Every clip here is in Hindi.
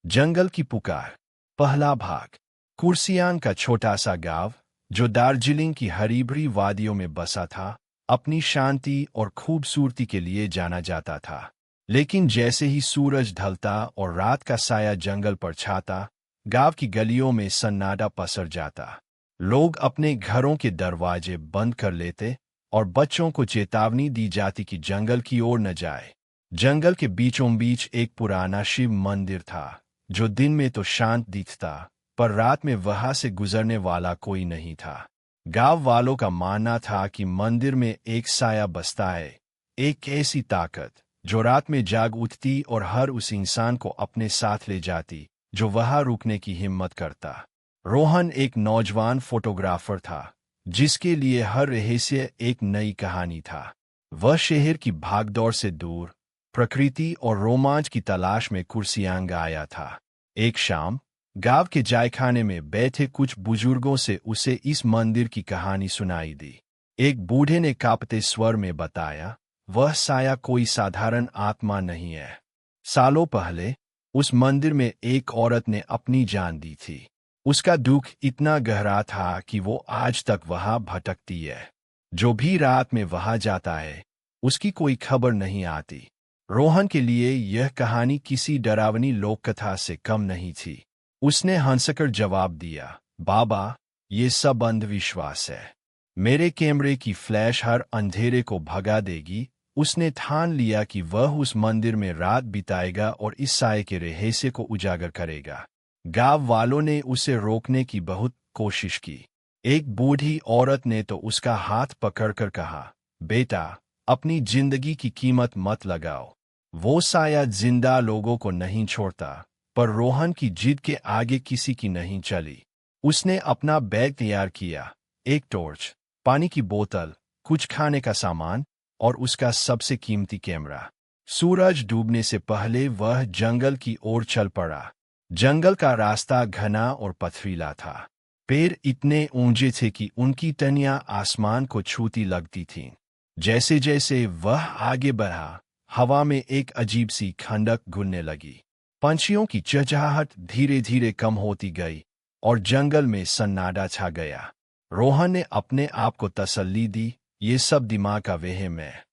जंगल की पुकार। पहला भाग। कुर्सियांग का छोटा सा गांव, जो दार्जिलिंग की हरी भरी वादियों में बसा था, अपनी शांति और खूबसूरती के लिए जाना जाता था। लेकिन जैसे ही सूरज ढलता और रात का साया जंगल पर छाता, गांव की गलियों में सन्नाटा पसर जाता। लोग अपने घरों के दरवाजे बंद कर लेते और बच्चों को चेतावनी दी जाती कि जंगल की ओर न जाए। जंगल के बीचों बीच एक पुराना शिव मंदिर था, जो दिन में तो शांत दिखता, पर रात में वहां से गुजरने वाला कोई नहीं था। गांव वालों का मानना था कि मंदिर में एक साया बसता है, एक ऐसी ताकत जो रात में जाग उठती और हर उस इंसान को अपने साथ ले जाती जो वहां रुकने की हिम्मत करता। रोहन एक नौजवान फोटोग्राफर था, जिसके लिए हर रहस्य एक नई कहानी था। वह शहर की भागदौड़ से दूर प्रकृति और रोमांच की तलाश में कुर्सियांग आया था। एक शाम गांव के जायखाने में बैठे कुछ बुजुर्गों से उसे इस मंदिर की कहानी सुनाई दी। एक बूढ़े ने कांपते स्वर में बताया, वह साया कोई साधारण आत्मा नहीं है। सालों पहले उस मंदिर में एक औरत ने अपनी जान दी थी। उसका दुख इतना गहरा था कि वो आज तक वहां भटकती है। जो भी रात में वहां जाता है, उसकी कोई खबर नहीं आती। रोहन के लिए यह कहानी किसी डरावनी लोककथा से कम नहीं थी। उसने हंसकर जवाब दिया, बाबा, ये सब अंधविश्वास है। मेरे कैमरे की फ्लैश हर अंधेरे को भगा देगी। उसने ठान लिया कि वह उस मंदिर में रात बिताएगा और इस साये के रहस्य को उजागर करेगा। गांव वालों ने उसे रोकने की बहुत कोशिश की। एक बूढ़ी औरत ने तो उसका हाथ पकड़कर कहा, बेटा, अपनी जिंदगी की कीमत मत लगाओ। वो साया जिंदा लोगों को नहीं छोड़ता। पर रोहन की जिद के आगे किसी की नहीं चली। उसने अपना बैग तैयार किया, एक टॉर्च, पानी की बोतल, कुछ खाने का सामान और उसका सबसे कीमती कैमरा। सूरज डूबने से पहले वह जंगल की ओर चल पड़ा। जंगल का रास्ता घना और पथरीला था। पेड़ इतने ऊंचे थे कि उनकी टहनियां आसमान को छूती लगती थीं। जैसे जैसे वह आगे बढ़ा, हवा में एक अजीब सी ठंडक घुलने लगी। पंछियों की चहचहाहट धीरे धीरे कम होती गई और जंगल में सन्नाटा छा गया। रोहन ने अपने आप को तसल्ली दी, ये सब दिमाग का वहम है।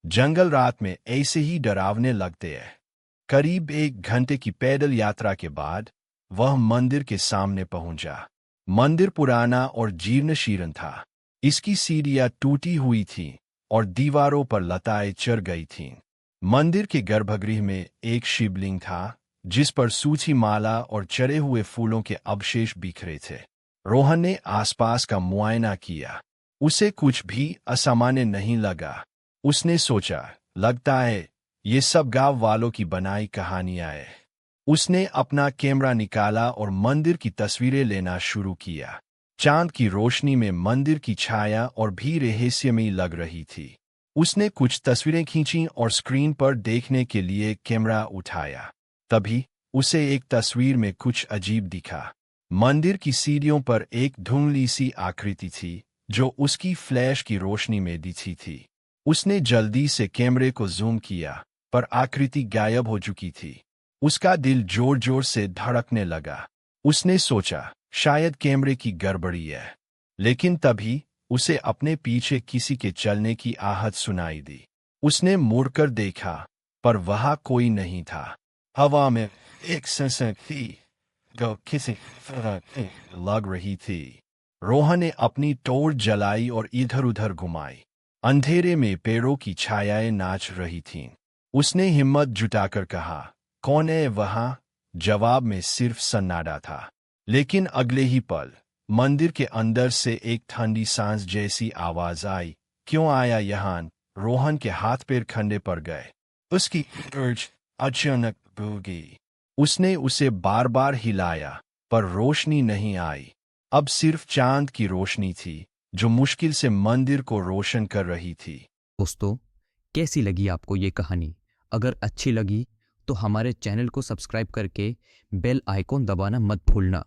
जंगल रात में ऐसे ही डरावने लगते हैं। करीब 1 घंटे की पैदल यात्रा के बाद वह मंदिर के सामने पहुंचा। मंदिर पुराना और जीर्ण शीर्ण था। इसकी सीढ़ियां टूटी हुई थीं और दीवारों पर लताएं चढ़ गई थीं। मंदिर के गर्भगृह में एक शिवलिंग था, जिस पर सूची माला और चढ़े हुए फूलों के अवशेष बिखरे थे। रोहन ने आसपास का मुआयना किया। उसे कुछ भी असामान्य नहीं लगा। उसने सोचा, लगता है ये सब गांव वालों की बनाई कहानियां हैं। उसने अपना कैमरा निकाला और मंदिर की तस्वीरें लेना शुरू किया। चांद की रोशनी में मंदिर की छाया और भी रहस्यमयी लग रही थी। उसने कुछ तस्वीरें खींची और स्क्रीन पर देखने के लिए कैमरा उठाया। तभी उसे एक तस्वीर में कुछ अजीब दिखा। मंदिर की सीढ़ियों पर एक धुंधली सी आकृति थी, जो उसकी फ्लैश की रोशनी में दिखी थी। उसने जल्दी से कैमरे को जूम किया, पर आकृति गायब हो चुकी थी। उसका दिल जोर जोर से धड़कने लगा। उसने सोचा, शायद कैमरे की गड़बड़ी है। लेकिन तभी उसे अपने पीछे किसी के चलने की आहट सुनाई दी। उसने मुड़कर देखा, पर वहां कोई नहीं था। हवा में एक सनसनी थी, जो किसी लग रही थी। रोहन ने अपनी टॉर्च जलाई और इधर उधर घुमाई। अंधेरे में पेड़ों की छायाएं नाच रही थीं। उसने हिम्मत जुटाकर कहा, कौन है वहां? जवाब में सिर्फ सन्नाटा था। लेकिन अगले ही पल मंदिर के अंदर से एक ठंडी सांस जैसी आवाज आई, क्यों आया यहाँ? रोहन के हाथ पैर ठंडे पड़ गए। उसकी टॉर्च अचानक बुझ गई। उसने उसे बार बार हिलाया, पर रोशनी नहीं आई। अब सिर्फ चांद की रोशनी थी, जो मुश्किल से मंदिर को रोशन कर रही थी। दोस्तों, कैसी लगी आपको ये कहानी? अगर अच्छी लगी तो हमारे चैनल को सब्सक्राइब करके बेल आइकॉन दबाना मत भूलना।